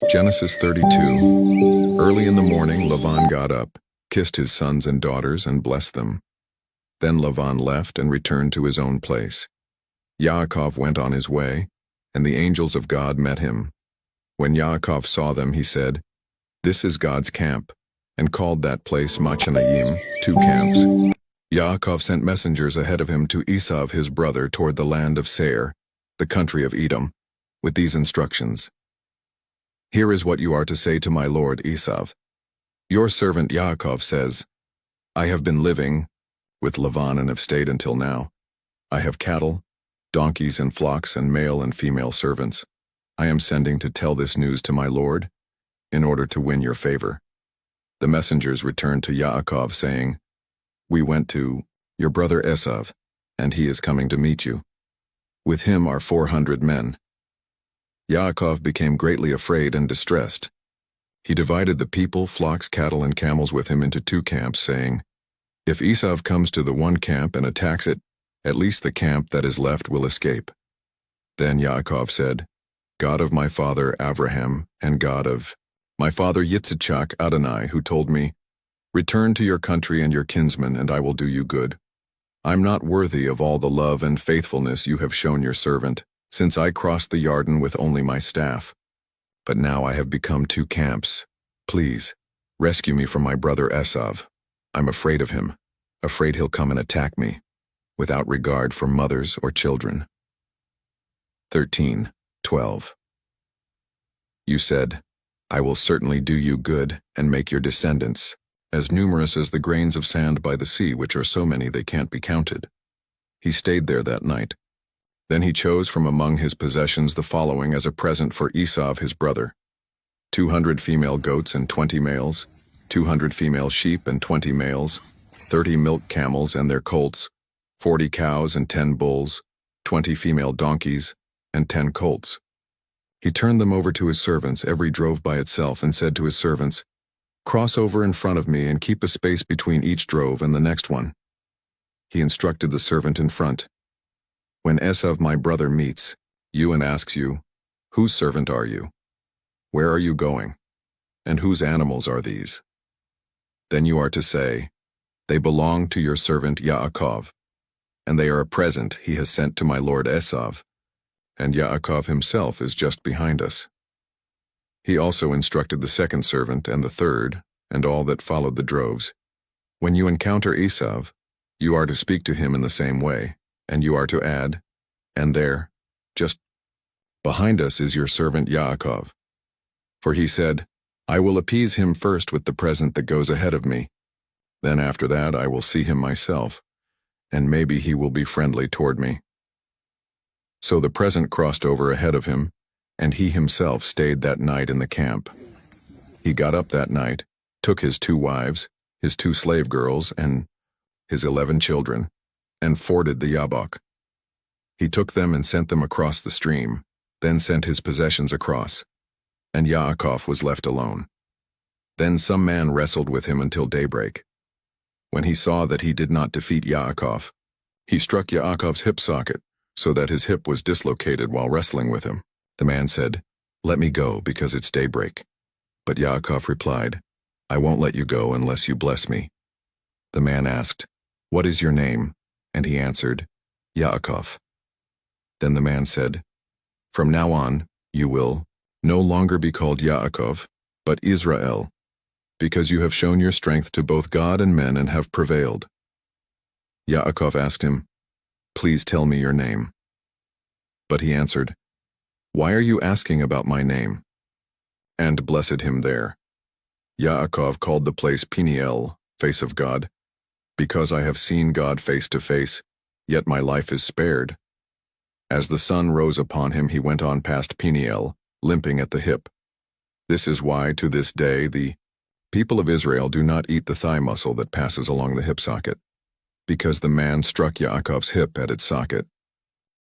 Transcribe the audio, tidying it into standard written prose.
Genesis 32. Early in the morning Lavan got up, kissed his sons and daughters, and blessed them. Then Lavan left and returned to his own place. Yaakov went on his way, and the angels of God met him. When Yaakov saw them, he said, "This is God's camp," and called that place Machanayim, 2 camps. Yaakov sent messengers ahead of him to Esau his brother toward the land of Seir, the country of Edom, with these instructions. "Here is what you are to say to my lord Esau. Your servant Yaakov says, I have been living with Lavan and have stayed until now. I have cattle, donkeys and flocks and male and female servants. I am sending to tell this news to my lord, in order to win your favor." The messengers returned to Yaakov, saying, "We went to your brother Esau, and he is coming to meet you. With him are 400 men. Yaakov became greatly afraid and distressed. He divided the people, flocks, cattle, and camels with him into 2 camps, saying, "If Esau comes to the one camp and attacks it, at least the camp that is left will escape." Then Yaakov said, "God of my father Abraham and God of my father Yitzchak Adonai, who told me, 'Return to your country and your kinsmen, and I will do you good.' I'm not worthy of all the love and faithfulness you have shown your servant, since I crossed the Yarden with only my staff. But now I have become 2 camps. Please, rescue me from my brother Esau. I'm afraid of him, afraid he'll come and attack me, without regard for mothers or children." 13:12. You said, "I will certainly do you good and make your descendants as numerous as the grains of sand by the sea, which are so many they can't be counted." He stayed there that night. Then he chose from among his possessions the following as a present for Esau his brother: 200 female goats and 20 males, 200 female sheep and 20 males, 30 milk camels and their colts, 40 cows and 10 bulls, 20 female donkeys, and 10 colts. He turned them over to his servants, every drove by itself, and said to his servants, "Cross over in front of me and keep a space between each drove and the next one." He instructed the servant in front, "When Esau my brother meets you and asks you, 'Whose servant are you? Where are you going? And whose animals are these?' Then you are to say, 'They belong to your servant Yaakov, and they are a present he has sent to my lord Esau, and Yaakov himself is just behind us.'" He also instructed the second servant and the third, and all that followed the droves, "When you encounter Esau, you are to speak to him in the same way, and you are to add, 'And there, just behind us is your servant Yaakov.' For he said, 'I will appease him first with the present that goes ahead of me. Then after that I will see him myself, and maybe he will be friendly toward me.' So the present crossed over ahead of him, and he himself stayed that night in the camp. He got up that night, took his 2 wives, his 2 slave girls, and his 11 children, and forded the Yabbok. He took them and sent them across the stream, then sent his possessions across, and Yaakov was left alone. Then some man wrestled with him until daybreak. When he saw that he did not defeat Yaakov, he struck Yaakov's hip socket, so that his hip was dislocated while wrestling with him. The man said, "Let me go, because it's daybreak." But Yaakov replied, "I won't let you go unless you bless me." The man asked, "What is your name?" And he answered, "Yaakov." Then the man said, "From now on, you will no longer be called Yaakov, but Israel, because you have shown your strength to both God and men and have prevailed." Yaakov asked him, "Please tell me your name." But he answered, "Why are you asking about my name?" And blessed him there. Yaakov called the place Peniel, face of God, because I have seen God face to face, yet my life is spared. As the sun rose upon him, he went on past Peniel, limping at the hip. This is why, to this day, the people of Israel do not eat the thigh muscle that passes along the hip socket, because the man struck Yaakov's hip at its socket.